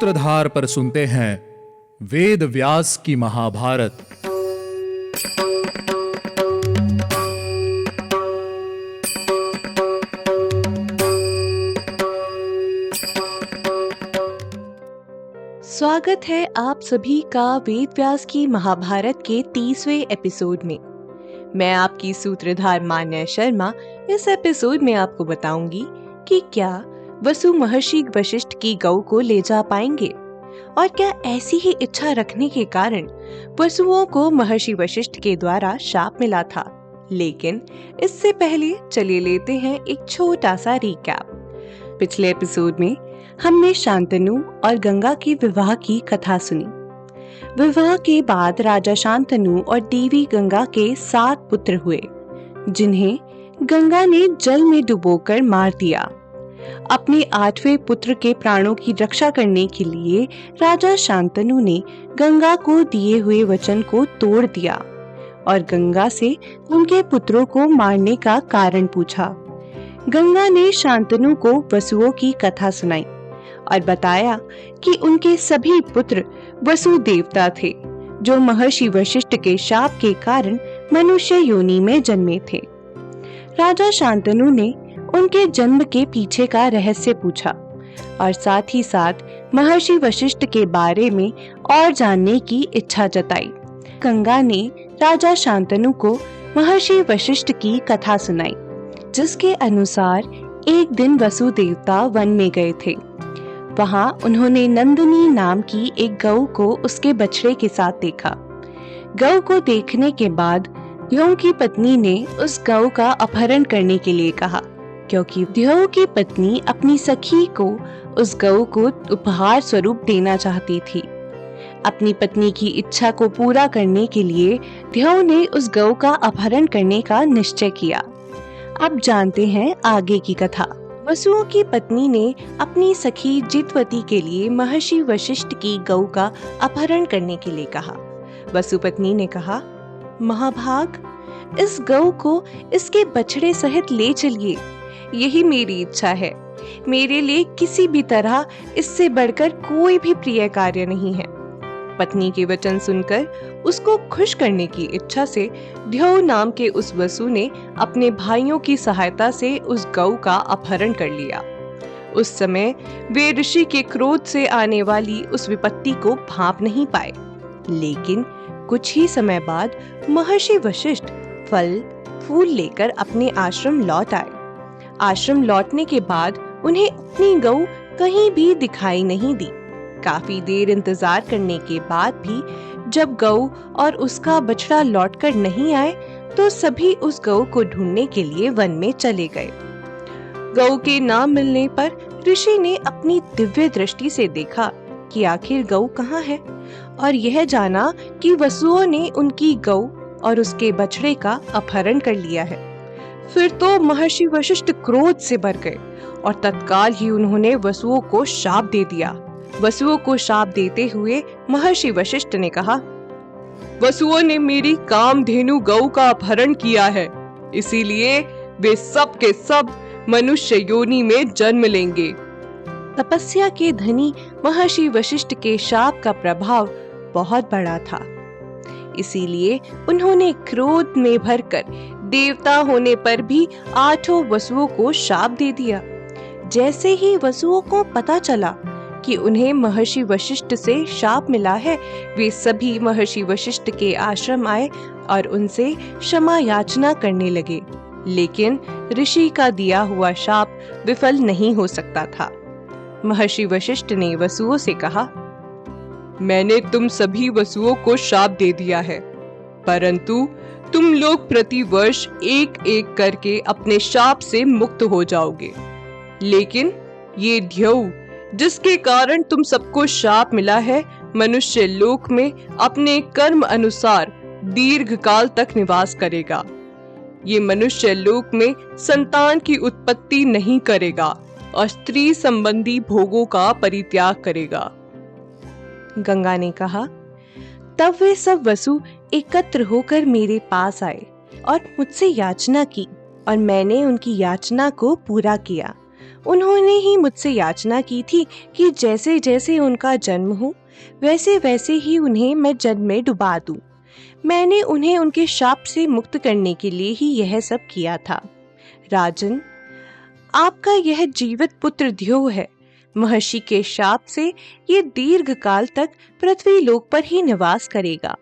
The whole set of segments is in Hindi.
सूत्रधार पर सुनते हैं वेद व्यास की महाभारत। स्वागत है आप सभी का वेद व्यास की महाभारत के 30वें एपिसोड में। मैं आपकी सूत्रधार मान्या शर्मा इस एपिसोड में आपको बताऊंगी कि क्या वसु महर्षि वशिष्ठ की गौ को ले जा पाएंगे और क्या ऐसी ही इच्छा रखने के कारण वसुओं को महर्षि वशिष्ठ के द्वारा शाप मिला था। लेकिन इससे पहले चलिए लेते हैं एक छोटा सा रिकैप। पिछले एपिसोड में हमने शांतनु और गंगा के विवाह की कथा सुनी। विवाह के बाद राजा शांतनु और देवी गंगा के 7 पुत्र हुए, जिन्हें गंगा ने जल में डुबोकर मार दिया। अपने 8वें पुत्र के प्राणों की रक्षा करने के लिए राजा शांतनु ने गंगा को दिए हुए वचन को तोड़ दिया और गंगा से उनके पुत्रों को मारने का कारण पूछा। गंगा ने शांतनु को वसुओं की कथा सुनाई और बताया कि उनके सभी पुत्र वसु देवता थे, जो महर्षि वशिष्ठ के शाप के कारण मनुष्य योनि में जन्मे थे। राजा शांतनु ने उनके जन्म के पीछे का रहस्य पूछा और साथ ही साथ महर्षि वशिष्ठ के बारे में और जानने की इच्छा जताई। गंगा ने राजा शांतनु को महर्षि वशिष्ठ की कथा सुनाई, जिसके अनुसार एक दिन वसु देवता वन में गए थे। वहां उन्होंने नंदिनी नाम की एक गौ को उसके बछड़े के साथ देखा। गौ को देखने के बाद द्यौ की पत्नी ने उस गौ का अपहरण करने के लिए कहा, क्योंकि द्यौ की पत्नी अपनी सखी को उस गौ को उपहार स्वरूप देना चाहती थी। अपनी पत्नी की इच्छा को पूरा करने के लिए द्यौ ने उस गौ का अपहरण करने का निश्चय किया। अब जानते हैं आगे की कथा। वसुओं की पत्नी ने अपनी सखी जितवती के लिए महर्षि वशिष्ठ की गौ का अपहरण करने के लिए कहा। वसु पत्नी ने कहा, महाभाग, इस गौ को इसके बछड़े सहित ले चलिए, यही मेरी इच्छा है। मेरे लिए किसी भी तरह इससे बढ़कर कोई भी प्रिय कार्य नहीं है। पत्नी के वचन सुनकर उसको खुश करने की इच्छा से द्यौ नाम के उस वसु ने अपने भाइयों की सहायता से उस गौ का अपहरण कर लिया। उस समय वे ऋषि के क्रोध से आने वाली उस विपत्ति को भांप नहीं पाए, लेकिन कुछ ही समय बाद महर्षि वशिष्ठ फल फूल लेकर अपने आश्रम लौट आए। आश्रम लौटने के बाद उन्हें अपनी गौ कहीं भी दिखाई नहीं दी। काफी देर इंतजार करने के बाद भी जब गौ और उसका बछड़ा लौटकर नहीं आए, तो सभी उस गौ को ढूंढने के लिए वन में चले गए। गौ के ना मिलने पर ऋषि ने अपनी दिव्य दृष्टि से देखा कि आखिर गौ कहाँ है, और यह जाना कि वसुओं ने उनकी गौ और उसके बछड़े का अपहरण कर लिया है। फिर तो महर्षि वशिष्ठ क्रोध से भर गए और तत्काल ही उन्होंने वसुओं को शाप दे दिया। वसुओं को शाप देते हुए महर्षि वशिष्ठ ने कहा, वसुओं ने मेरी कामधेनु गौ का अपहरण किया है, इसीलिए वे सब के सब मनुष्य योनि में जन्म लेंगे। तपस्या के धनी महर्षि वशिष्ठ के शाप का प्रभाव बहुत बड़ा था, इसीलिए उन्होंने क्रोध में भरकर देवता होने पर भी 8 वसुओं को शाप दे दिया। जैसे ही वसुओं को पता चला कि उन्हें महर्षि वशिष्ठ से शाप मिला है, वे सभी महर्षि वशिष्ठ के आश्रम आए और उनसे क्षमा याचना करने लगे। लेकिन ऋषि का दिया हुआ शाप विफल नहीं हो सकता था। महर्षि वशिष्ठ ने वसुओं से कहा, मैंने तुम सभी वसुओं को शाप दे दिया है, परंतु तुम लोग प्रतिवर्ष एक एक करके अपने शाप से मुक्त हो जाओगे। लेकिन ये द्यौ, जिसके कारण तुम सबको शाप मिला है, मनुष्य लोक में अपने कर्म अनुसार दीर्घ काल तक निवास करेगा। ये मनुष्य लोक में संतान की उत्पत्ति नहीं करेगा और स्त्री संबंधी भोगों का परित्याग करेगा। गंगा ने कहा, तब वे सब वसु एकत्र होकर मेरे पास आए और मुझसे याचना की और मैंने उनकी याचना को पूरा किया। उन्होंने ही मुझसे याचना की थी कि जैसे जैसे उनका जन्म हो वैसे वैसे ही उन्हें मैं जल में डुबा दूं। मैंने उन्हें उनके शाप से मुक्त करने के लिए ही यह सब किया था। राजन, आपका यह जीवित पुत्र ध्रुव है। महर्षि के शाप से ये दीर्घ काल तक पृथ्वी लोक पर ही निवास करेगा।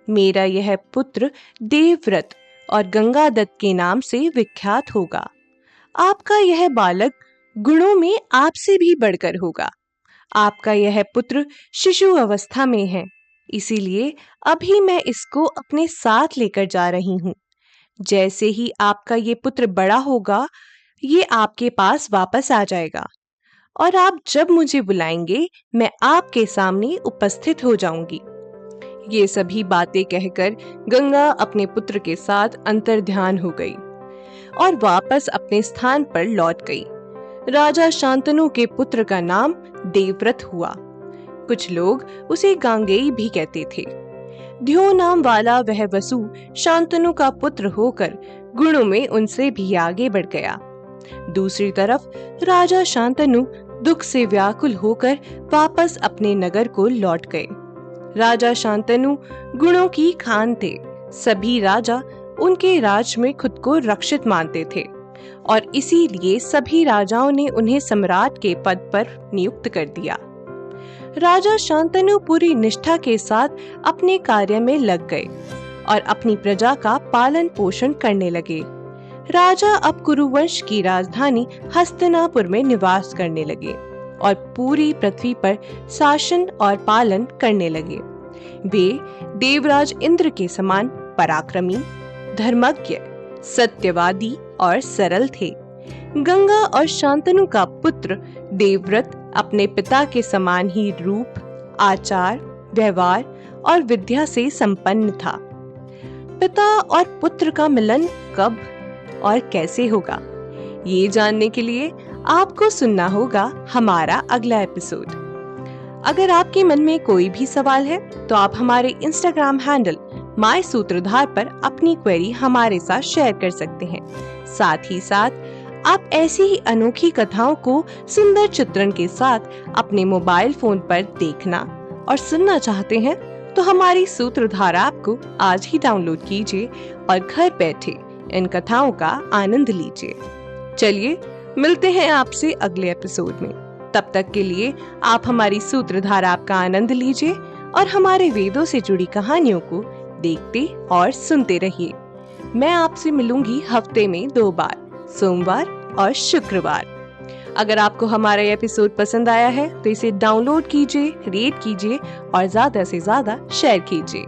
मेरा यह पुत्र देवव्रत और गंगादत्त के नाम से विख्यात होगा। आपका यह बालक गुणों में आपसे भी बढ़कर होगा। आपका यह पुत्र शिशु अवस्था में है, इसीलिए अभी मैं इसको अपने साथ लेकर जा रही हूँ। जैसे ही आपका ये पुत्र बड़ा होगा, ये आपके पास वापस आ जाएगा और आप जब मुझे बुलाएंगे, मैं आपके सामने उपस्थित हो जाऊंगी। ये सभी बातें कहकर गंगा अपने पुत्र के साथ अंतर्ध्यान हो गई और वापस अपने स्थान पर लौट गई। राजा शांतनु के पुत्र का नाम देवव्रत हुआ। कुछ लोग उसे गांगेय भी कहते थे। ध्यो नाम वाला वह वसु शांतनु का पुत्र होकर गुणों में उनसे भी आगे बढ़ गया। दूसरी तरफ राजा शांतनु दुख से व्याकुल होकर वापस अपने नगर को लौट गए। राजा शांतनु गुणों की खान थे। सभी राजा उनके राज में खुद को रक्षित मानते थे और इसीलिए सभी राजाओं ने उन्हें सम्राट के पद पर नियुक्त कर दिया। राजा शांतनु पूरी निष्ठा के साथ अपने कार्य में लग गए और अपनी प्रजा का पालन पोषण करने लगे। राजा अब कुरुवंश की राजधानी हस्तिनापुर में निवास करने लगे और पूरी पृथ्वी पर शासन और पालन करने लगे। वे देवराज इंद्र के समान पराक्रमी, धर्मज्ञ, सत्यवादी और सरल थे। गंगा और शांतनु का पुत्र देवव्रत अपने पिता के समान ही रूप, आचार, व्यवहार और विद्या से संपन्न था। पिता और पुत्र का मिलन कब और कैसे होगा, ये जानने के लिए आपको सुनना होगा हमारा अगला एपिसोड। अगर आपके मन में कोई भी सवाल है तो आप हमारे इंस्टाग्राम हैंडल माय सूत्रधार पर अपनी क्वेरी हमारे साथ शेयर कर सकते हैं। साथ ही साथ आप ऐसी ही अनोखी कथाओं को सुंदर चित्रण के साथ अपने मोबाइल फोन पर देखना और सुनना चाहते हैं तो हमारी सूत्रधार ऐप को आज ही डाउनलोड कीजिए और घर बैठे इन कथाओं का आनंद लीजिए। चलिए मिलते हैं आपसे अगले एपिसोड में। तब तक के लिए आप हमारी सूत्रधार ऐप का आनंद लीजिए और हमारे वेदों से जुड़ी कहानियों को देखते और सुनते रहिए। मैं आपसे मिलूंगी हफ्ते में 2 बार, सोमवार और शुक्रवार। अगर आपको हमारा एपिसोड पसंद आया है तो इसे डाउनलोड कीजिए, रेट कीजिए और ज्यादा से ज्यादा शेयर कीजिए।